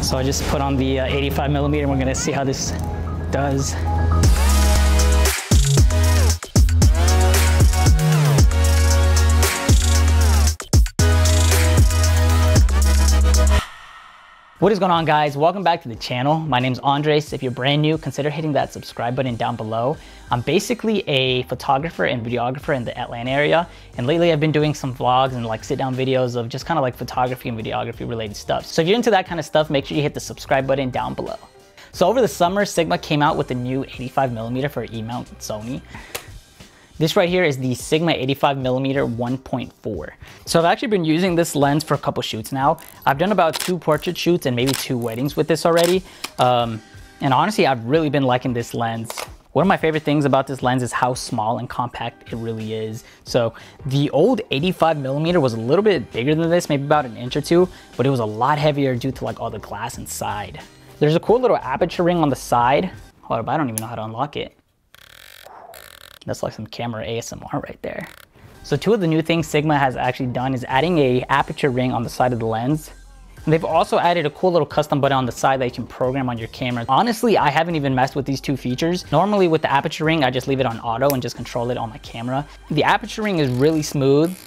So I just put on the 85mm and we're gonna see how this does. What is going on, guys? Welcome back to the channel. My name's Andres. If you're brand new, consider hitting that subscribe button down below. I'm basically a photographer and videographer in the Atlanta area, and lately I've been doing some vlogs and like sit down videos of just kind of like photography and videography related stuff. So if you're into that kind of stuff, make sure you hit the subscribe button down below. So over the summer, Sigma came out with the new 85mm for E-mount Sony. This right here is the Sigma 85mm 1.4. So I've actually been using this lens for a couple shoots now. I've done about 2 portrait shoots and maybe 2 weddings with this already. And honestly, I've really been liking this lens. One of my favorite things about this lens is how small and compact it really is. So the old 85mm was a little bit bigger than this, maybe about an inch or 2, but it was a lot heavier due to like all the glass inside. There's a cool little aperture ring on the side. Hold up, I don't even know how to unlock it. That's like some camera ASMR right there. So 2 of the new things Sigma has actually done is adding a aperture ring on the side of the lens. And they've also added a cool little custom button on the side that you can program on your camera. Honestly, I haven't even messed with these 2 features. Normally with the aperture ring, I just leave it on auto and just control it on my camera. The aperture ring is really smooth.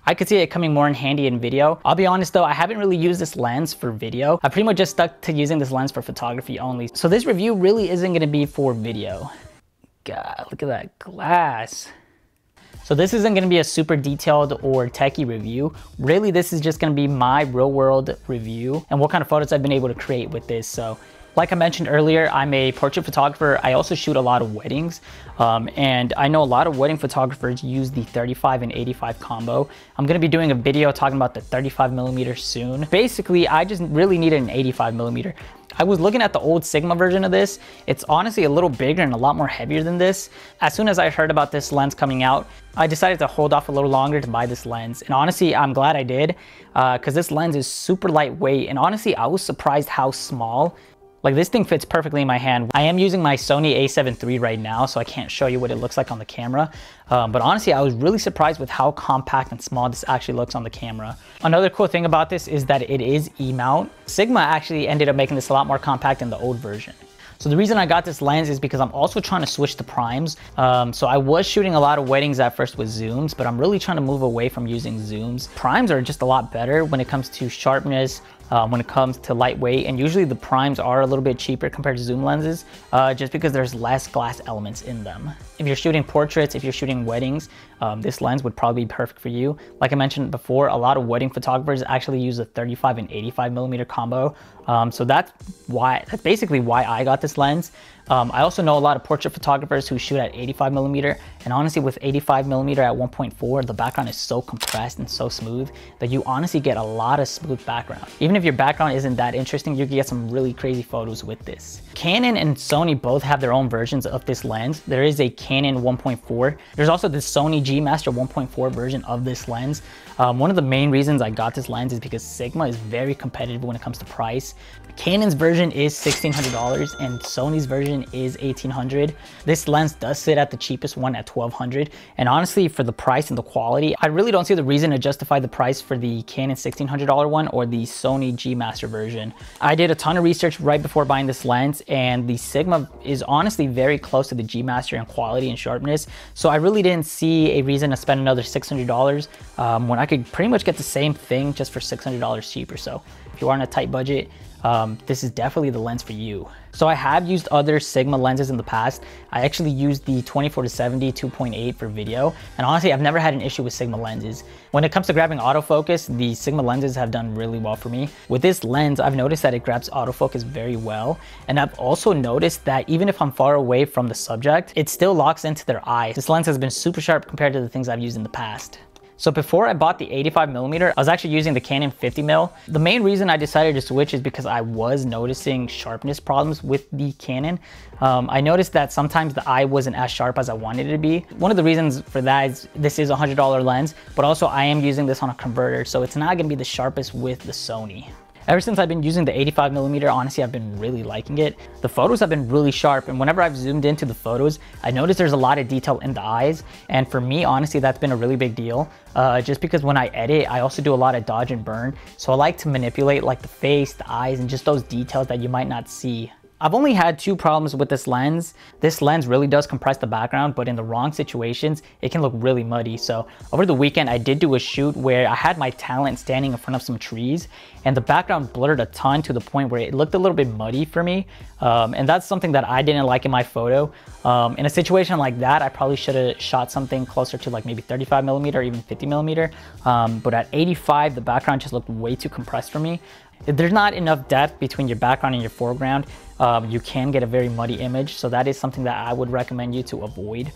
I could see it coming more in handy in video. I'll be honest though, I haven't really used this lens for video. I pretty much just stuck to using this lens for photography only. So this review really isn't gonna be for video. God, look at that glass. So this isn't gonna be a super detailed or techie review. Really, this is just gonna be my real world review and what kind of photos I've been able to create with this. So like I mentioned earlier, I'm a portrait photographer. I also shoot a lot of weddings. And I know a lot of wedding photographers use the 35 and 85 combo. I'm gonna be doing a video talking about the 35mm soon. Basically, I just really needed an 85mm. I was looking at the old Sigma version of this. It's honestly a little bigger and a lot more heavier than this. As soon as I heard about this lens coming out, I decided to hold off a little longer to buy this lens. And honestly, I'm glad I did, because this lens is super lightweight. And honestly, I was surprised how small. Like this thing fits perfectly in my hand. I am using my Sony a7 III right now, so I can't show you what it looks like on the camera. But honestly, I was really surprised with how compact and small this actually looks on the camera. Another cool thing about this is that it is E-mount. Sigma actually ended up making this a lot more compact in the old version. So the reason I got this lens is because I'm also trying to switch to primes. So I was shooting a lot of weddings at first with zooms, but I'm really trying to move away from using zooms. Primes are just a lot better when it comes to sharpness, when it comes to lightweight, and usually the primes are a little bit cheaper compared to zoom lenses, just because there's less glass elements in them. If you're shooting portraits, if you're shooting weddings, this lens would probably be perfect for you. Like I mentioned before, a lot of wedding photographers actually use a 35 and 85mm combo. So that's basically why I got this lens. I also know a lot of portrait photographers who shoot at 85mm, and honestly with 85mm at 1.4, the background is so compressed and so smooth that you honestly get a lot of smooth background. Even if your background isn't that interesting, you can get some really crazy photos with this. Canon and Sony both have their own versions of this lens. There is a Canon 1.4. There's also the Sony G Master 1.4 version of this lens. One of the main reasons I got this lens is because Sigma is very competitive when it comes to price. Canon's version is $1,600 and Sony's version is $1,800. This lens does sit at the cheapest one at $1,200. And honestly, for the price and the quality, I really don't see the reason to justify the price for the Canon $1,600 one or the Sony G Master version. I did a ton of research right before buying this lens, and the Sigma is honestly very close to the G Master in quality and sharpness. So I really didn't see a reason to spend another $600 when I could pretty much get the same thing just for $600 cheaper. So if you are on a tight budget, this is definitely the lens for you. So I have used other Sigma lenses in the past. I actually used the 24-70 2.8 for video, and honestly, I've never had an issue with Sigma lenses. When it comes to grabbing autofocus, the Sigma lenses have done really well for me. With this lens, I've noticed that it grabs autofocus very well, and I've also noticed that even if I'm far away from the subject, it still locks into their eye. This lens has been super sharp compared to the things I've used in the past. So before I bought the 85mm, I was actually using the Canon 50mm. The main reason I decided to switch is because I was noticing sharpness problems with the Canon. I noticed that sometimes the eye wasn't as sharp as I wanted it to be. One of the reasons for that is this is a $100 lens, but also I am using this on a converter, so it's not gonna be the sharpest with the Sony. Ever since I've been using the 85mm, honestly, I've been really liking it. The photos have been really sharp, and whenever I've zoomed into the photos, I noticed there's a lot of detail in the eyes. And for me, honestly, that's been a really big deal. Just because when I edit, I also do a lot of dodge and burn. So I like to manipulate like the face, the eyes, and just those details that you might not see. I've only had 2 problems with this lens. This lens really does compress the background, but in the wrong situations, it can look really muddy. So over the weekend, I did do a shoot where I had my talent standing in front of some trees, and the background blurred a ton to the point where it looked a little bit muddy for me. And that's something that I didn't like in my photo. In a situation like that, I probably should have shot something closer to like maybe 35mm or even 50mm. But at 85, the background just looked way too compressed for me. If there's not enough depth between your background and your foreground, you can get a very muddy image. So that is something that I would recommend you to avoid.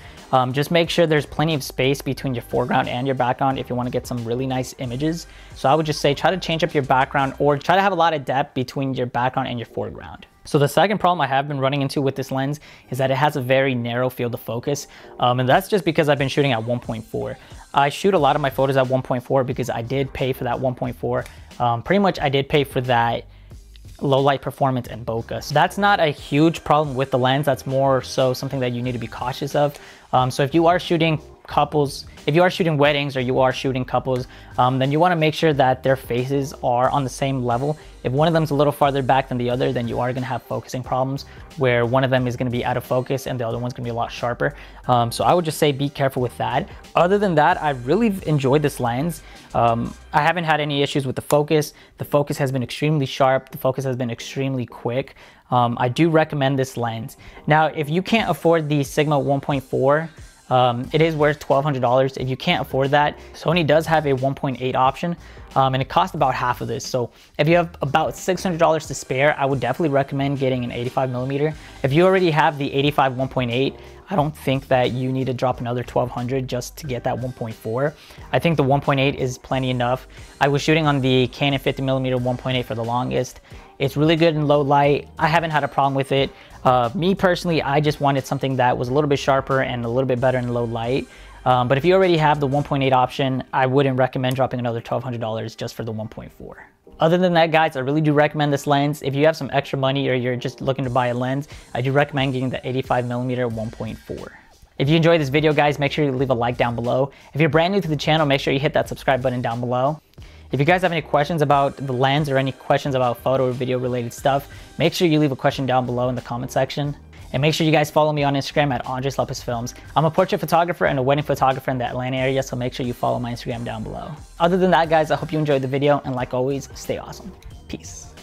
Just make sure there's plenty of space between your foreground and your background if you want to get some really nice images. So I would just say try to change up your background, or try to have a lot of depth between your background and your foreground. So the second problem I have been running into with this lens is that it has a very narrow field of focus. And that's just because I've been shooting at 1.4. I shoot a lot of my photos at 1.4 because I did pay for that 1.4. Pretty much I did pay for that low light performance and bokeh. So that's not a huge problem with the lens. That's more so something that you need to be cautious of. So if you are shooting couples, if you are shooting weddings or you are shooting couples, then you want to make sure that their faces are on the same level. If one of them's a little farther back than the other, then you are going to have focusing problems where one of them is going to be out of focus and the other one's going to be a lot sharper. So I would just say be careful with that. Other than that, I really enjoyed this lens. I haven't had any issues with the focus. The focus has been extremely sharp. The focus has been extremely quick. I do recommend this lens. Now, if you can't afford the Sigma 1.4, it is worth $1,200. If you can't afford that, Sony does have a 1.8 option, and it costs about half of this. So if you have about $600 to spare, I would definitely recommend getting an 85mm. If you already have the 85 1.8, I don't think that you need to drop another $1,200 just to get that 1.4. I think the 1.8 is plenty enough. I was shooting on the Canon 50mm 1.8 for the longest. It's really good in low light. I haven't had a problem with it. Me personally, I just wanted something that was a little bit sharper and a little bit better in low light. But if you already have the 1.8 option, I wouldn't recommend dropping another $1,200 just for the 1.4. Other than that, guys, I really do recommend this lens. If you have some extra money or you're just looking to buy a lens, I do recommend getting the 85mm 1.4. If you enjoyed this video, guys, make sure you leave a like down below. If you're brand new to the channel, make sure you hit that subscribe button down below. If you guys have any questions about the lens or any questions about photo or video related stuff, make sure you leave a question down below in the comment section. And make sure you guys follow me on Instagram at Andres Lopez Films. I'm a portrait photographer and a wedding photographer in the Atlanta area, so make sure you follow my Instagram down below. Other than that, guys, I hope you enjoyed the video, and like always, stay awesome. Peace.